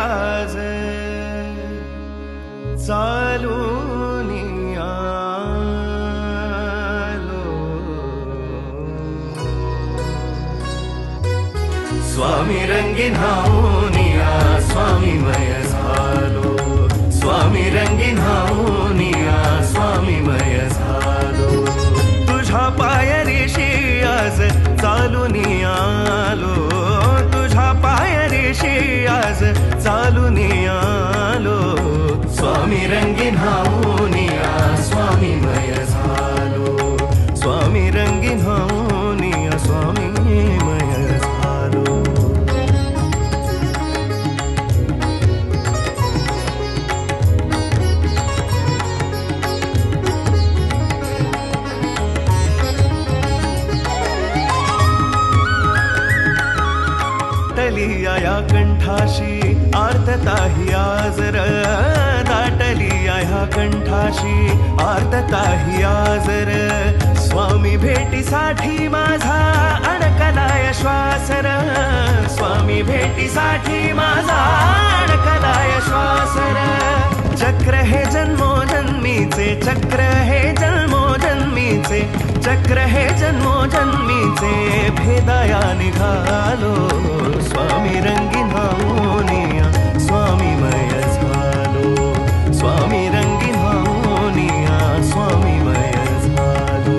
आज चालून आलो. स्वामी रंगीन हाऊनिया स्वामीमय झालो. स्वामी रंगीन हाऊनिया स्वामीमय झालो. तुझ्या पायरीशी आज चालून आलो. तुझ्या पायरीशी आज चालून आलो. स्वामी रंगीन हाऊनिया स्वामीमय झालो. स्वामी रंगीन हाऊनिया स्वामीमय झालो. दाटली या कंठाशी आर्तताही आज र. दाटली या कंठाशी आर्तताही आज र. स्वामी भेटीसाठी माझा अडकलाय श्वास र. स्वामी भेटीसाठी माझा अडकलाय श्वास र. चक्र हे जन्मोजन्मीचे चक्र हे जन्मोजन्मीचे चक्र हे जन्मोजन्मीचे भेदाया निघालो. स्वामी रंगीन हाऊनिया स्वामीमय झालो. स्वामी रंगीन हाऊनिया स्वामीमय झालो.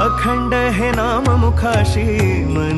अखंड हे नाम मुखाशी मन